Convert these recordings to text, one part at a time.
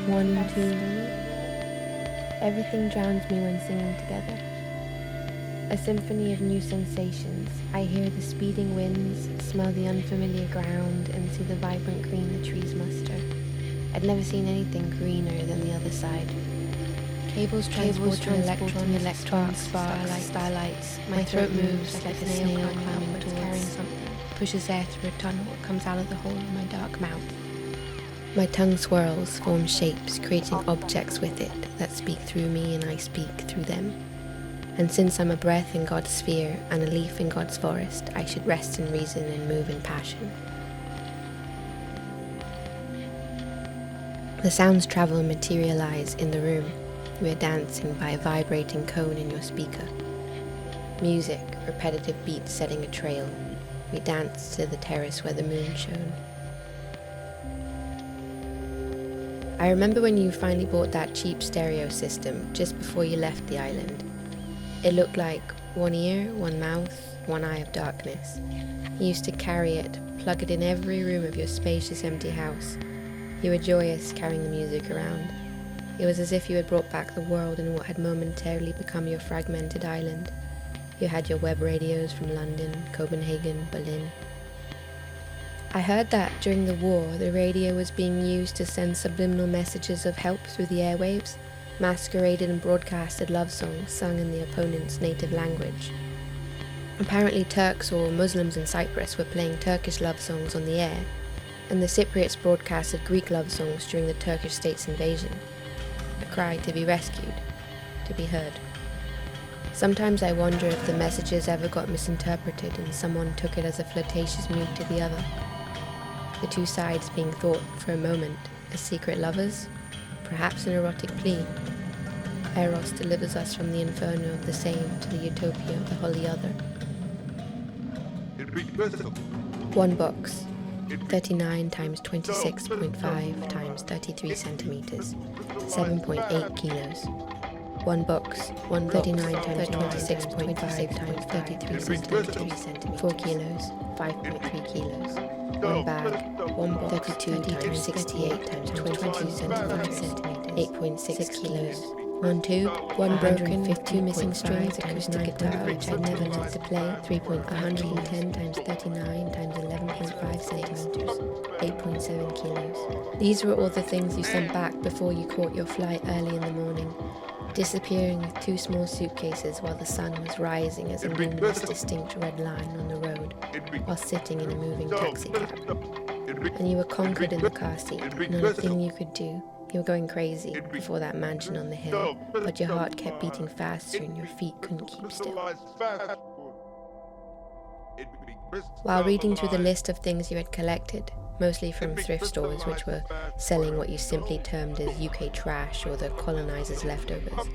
1, 2. Everything drowns me when singing together. A symphony of new sensations. I hear the speeding winds, smell the unfamiliar ground, and see the vibrant green the trees muster. I'd never seen anything greener than the other side. Cables transporting electrons, sparks, starlights. My throat moves like a snail climbing towards carrying something. Pushes air through a tunnel, comes out of the hole in my dark mouth. My tongue swirls, forms shapes, creating objects with it that speak through me and I speak through them. And since I'm a breath in God's sphere and a leaf in God's forest, I should rest in reason and move in passion. The sounds travel and materialize in the room. We are dancing by a vibrating cone in your speaker. Music, repetitive beats setting a trail. We dance to the terrace where the moon shone. I remember when you finally bought that cheap stereo system just before you left the island. It looked like one ear, one mouth, one eye of darkness. You used to carry it, plug it in every room of your spacious empty house. You were joyous carrying the music around. It was as if you had brought back the world in what had momentarily become your fragmented island. You had your web radios from London, Copenhagen, Berlin. I heard that during the war, the radio was being used to send subliminal messages of help through the airwaves, masqueraded and broadcasted love songs sung in the opponent's native language. Apparently Turks or Muslims in Cyprus were playing Turkish love songs on the air, and the Cypriots broadcasted Greek love songs during the Turkish state's invasion. A cry to be rescued, to be heard. Sometimes I wonder if the messages ever got misinterpreted and someone took it as a flirtatious move to the other. The two sides being thought, for a moment, as secret lovers, perhaps an erotic plea. Eros delivers us from the inferno of the same to the utopia of the wholly other. One box, 39 times 26.5 times 33 centimeters, 7.8 kilos. One box, 139 times 26.5 times 33 centimeters, 4 kilos, 5.3 kilos. One bag, one box, 32 times 68 times 22 centimeters, 8.6 kilos. One tube, one broken, 2 missing strings, acoustic guitar which I'd never learned to play, 110 times 39 times 11.5 centimeters, 8.7 kilos. These were all the things you sent back before you caught your flight early in the morning, disappearing with 2 small suitcases while the sun was rising as a luminous, distinct red line on the road, while sitting in a moving taxicab. And you were conquered in the car seat, not a thing you could do. You were going crazy before that mansion on the hill, but your heart kept beating faster and your feet couldn't keep still. While reading through the list of things you had collected, mostly from thrift stores which were selling what you simply termed as UK trash or the colonizers' leftovers,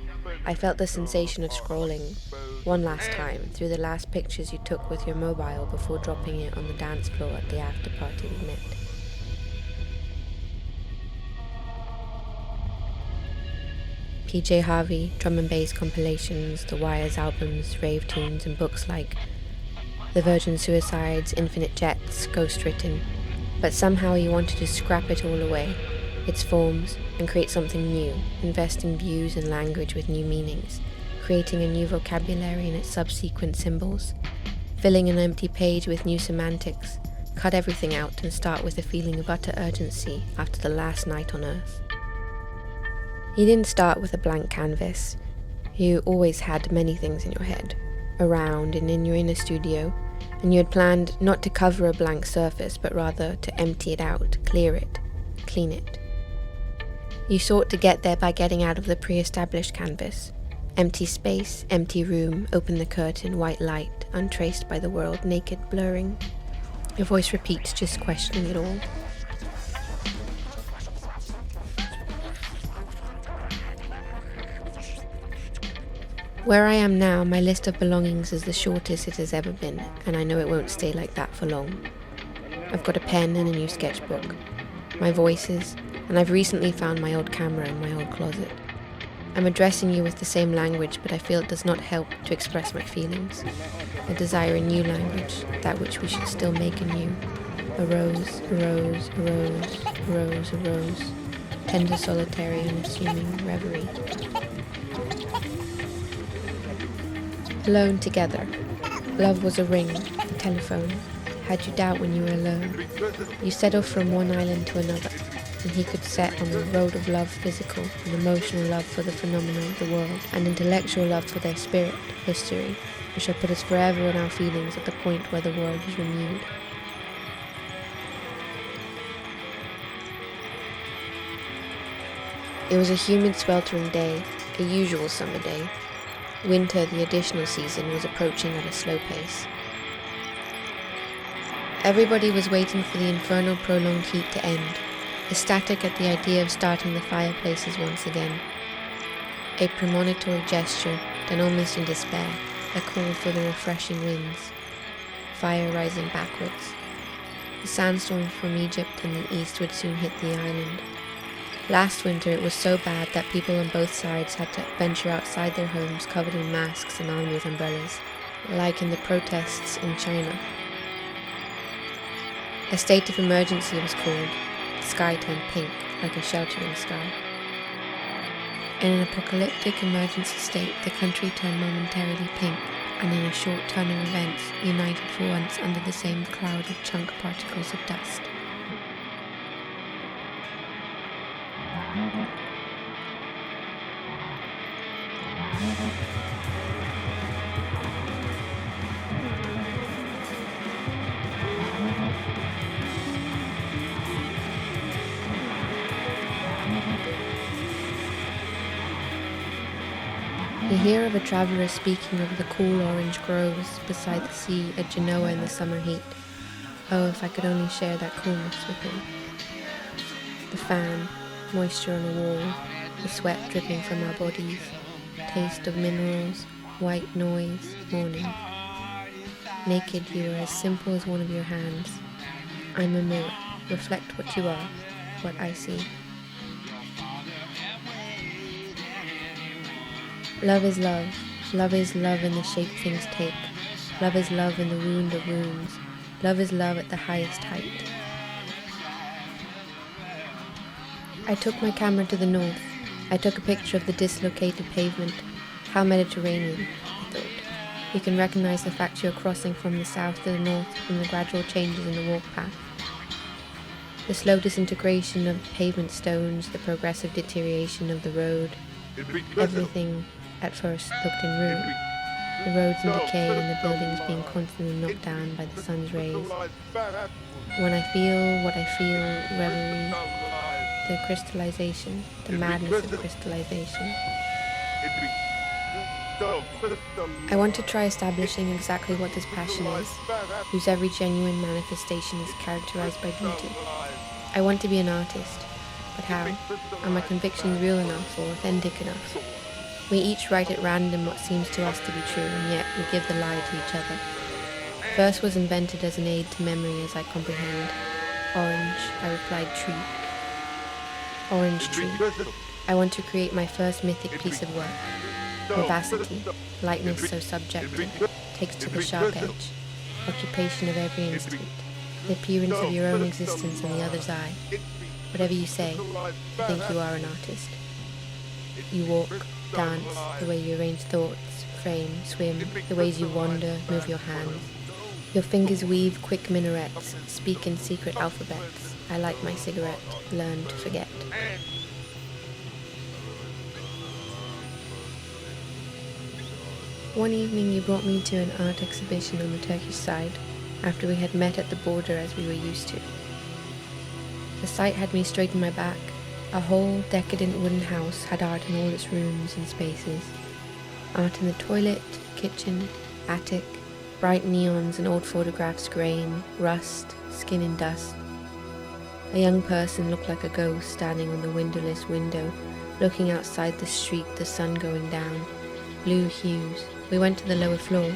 I felt the sensation of scrolling one last time through the last pictures you took with your mobile before dropping it on the dance floor at the after party we met. PJ Harvey, drum and bass compilations, The Wire's albums, rave tunes, and books like The Virgin Suicides, Infinite Jets, Ghost Written. But somehow you wanted to scrap it all away, its forms, and create something new, invest in views and language with new meanings, creating a new vocabulary and its subsequent symbols, filling an empty page with new semantics, cut everything out and start with a feeling of utter urgency after the last night on Earth. You didn't start with a blank canvas. You always had many things in your head, around and in your inner studio, and you had planned not to cover a blank surface, but rather to empty it out, clear it, clean it. You sought to get there by getting out of the pre-established canvas. Empty space, empty room, open the curtain, white light, untraced by the world, naked, blurring. Your voice repeats, just questioning it all. Where I am now, my list of belongings is the shortest it has ever been, and I know it won't stay like that for long. I've got a pen and a new sketchbook, my voices, and I've recently found my old camera in my old closet. I'm addressing you with the same language, but I feel it does not help to express my feelings. I desire a new language, that which we should still make anew. A rose, a rose, a rose, a rose, a rose. tender, solitary, unassuming reverie. Alone together. Love was a ring, a telephone. Had you doubt when you were alone? You set off from one island to another, and he could set on a road of love, physical and emotional love for the phenomena of the world, and intellectual love for their spirit, history, which shall put us forever in our feelings at the point where the world is renewed. It was a humid, sweltering day, a usual summer day. Winter, the additional season, was approaching at a slow pace. Everybody was waiting for the infernal prolonged heat to end, ecstatic at the idea of starting the fireplaces once again. A premonitory gesture, then almost in despair, a call for the refreshing winds. Fire rising backwards. The sandstorm from Egypt and the east would soon hit the island. Last winter it was so bad that people on both sides had to venture outside their homes covered in masks and armed with umbrellas, like in the protests in China. A state of emergency was called. The sky turned pink, like a sheltering sky. In an apocalyptic emergency state, the country turned momentarily pink, and in a short turn of events, united for once under the same cloud of chunk particles of dust. You hear of a traveller speaking of the cool orange groves beside the sea at Genoa in the summer heat. Oh, if I could only share that coolness with him. The fan, moisture on a wall, the sweat dripping from our bodies, taste of minerals, white noise, morning. Naked you are as simple as one of your hands. I'm a mirror, reflect what you are, what I see. Love is love. Love is love in the shape things take. Love is love in the wound of wounds. Love is love at the highest height. I took my camera to the north. I took a picture of the dislocated pavement. How Mediterranean, I thought. You can recognize the fact you're crossing from the south to the north from the gradual changes in the walk path. The slow disintegration of the pavement stones, the progressive deterioration of the road. Everything at first looked in ruin. The roads in decay and the buildings being constantly knocked down by the sun's rays. When I feel what I feel, reverie, the crystallization, the madness of crystallization. I want to try establishing exactly what this passion is, whose every genuine manifestation is characterized by beauty. I want to be an artist, but how? Are my convictions real enough or authentic enough? We each write at random what seems to us to be true, and yet we give the lie to each other. Verse was invented as an aid to memory as I comprehend. Orange, I replied, tree. Orange tree. I want to create my first mythic piece of work. Vivacity, lightness so subjective, takes to the sharp edge, occupation of every instant, the appearance of your own existence in the other's eye. Whatever you say, I think you are an artist. You walk, dance, the way you arrange thoughts, frame, swim, the ways you wander, move your hands. Your fingers weave quick minarets, speak in secret alphabets. I light my cigarette, learn to forget. One evening you brought me to an art exhibition on the Turkish side, after we had met at the border as we were used to. The sight had me straight in my back. A whole decadent wooden house had art in all its rooms and spaces. Art in the toilet, kitchen, attic, bright neons and old photographs, grain, rust, skin and dust. A young person looked like a ghost standing on the windowless window, looking outside the street, the sun going down. Blue hues. We went to the lower floor.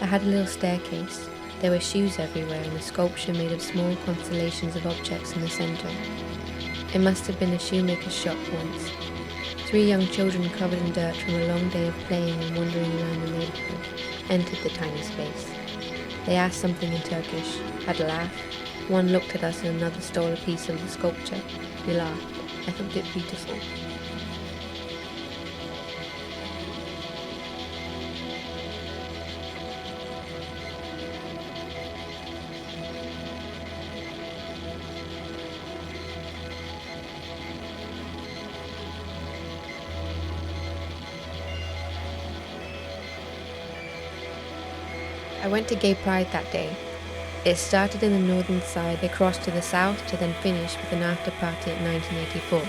I had a little staircase. There were shoes everywhere and a sculpture made of small constellations of objects in the center. It must have been a shoemaker's shop once. 3 young children covered in dirt from a long day of playing and wandering around the neighborhood entered the tiny space. They asked something in Turkish, had a laugh. One looked at us and another stole a piece of the sculpture. We laughed. I thought it beautiful. I went to Gay Pride that day. It started in the northern side, they crossed to the south to then finish with an after party at 1984,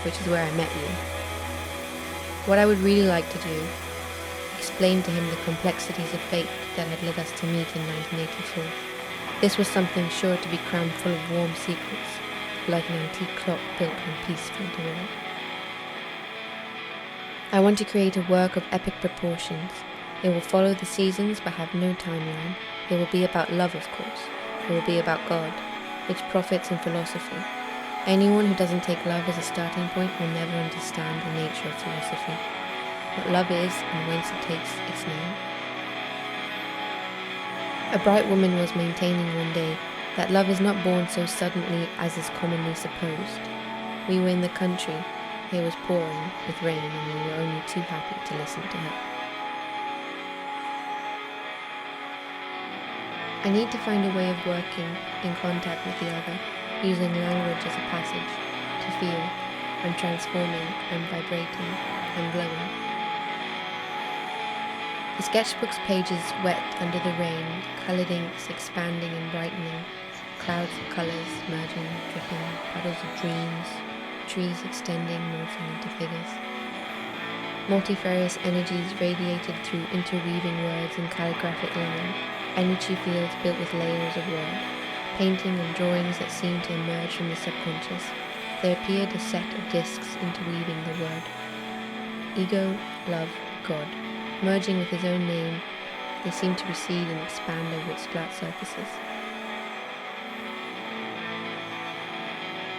which is where I met you. What I would really like to do, explain to him the complexities of fate that had led us to meet in 1984. This was something sure to be crammed full of warm secrets, like an antique clock built when peace went away. I want to create a work of epic proportions. It will follow the seasons but have no timeline. It will be about love, of course. It will be about God, its prophets and philosophy. Anyone who doesn't take love as a starting point will never understand the nature of philosophy, what love is and whence it takes its name. A bright woman was maintaining one day that love is not born so suddenly as is commonly supposed. We were in the country, it was pouring with rain and we were only too happy to listen to her. I need to find a way of working in contact with the other, using language as a passage, to feel, I'm transforming, I'm vibrating, I'm glowing. The sketchbook's pages wet under the rain, coloured inks expanding and brightening, clouds of colours merging, dripping, puddles of dreams, trees extending, morphing into figures. Multifarious energies radiated through interweaving words in calligraphic line, energy fields built with layers of word, painting and drawings that seemed to emerge from the subconscious. There appeared a set of discs interweaving the word. Ego, love, God. Merging with his own name, they seemed to recede and expand over its flat surfaces.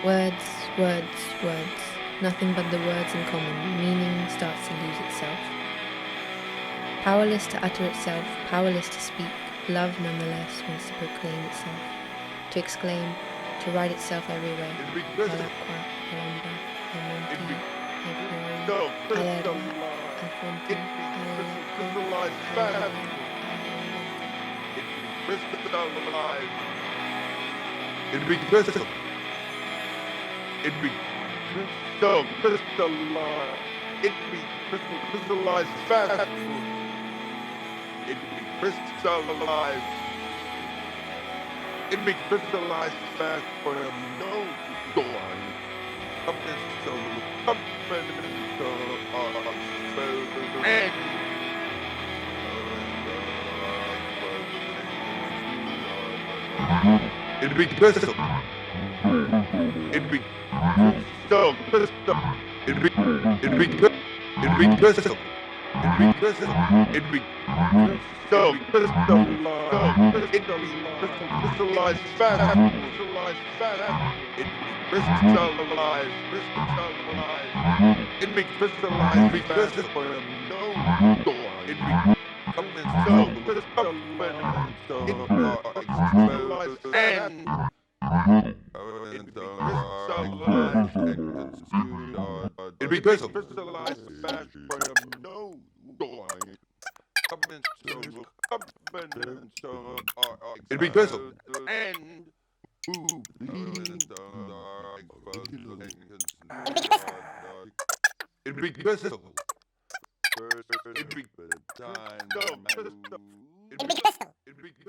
Words, words, words. Nothing but the words in common. Meaning starts to lose itself. Powerless to utter itself, powerless to speak, love nonetheless wants to proclaim itself, to exclaim, to write itself everywhere. It'd be crystal. It'd be crystallized. It'd be crystallized fast. It'd be crystallized. It'd be crystallized fast for him. No dawn. It'd be crystal. It'd be crystal. It'd be crystal. It'd be crystal. It'd be crystal. It'd be crystallized fast. It'd be crystallized. It'd be crystallized fast for him. No door. It'd be it'd be crystal. Crystallized fast for him. No door. It'd be crystal. And it'd be crystal. It'd be crystal. It'd be crystal.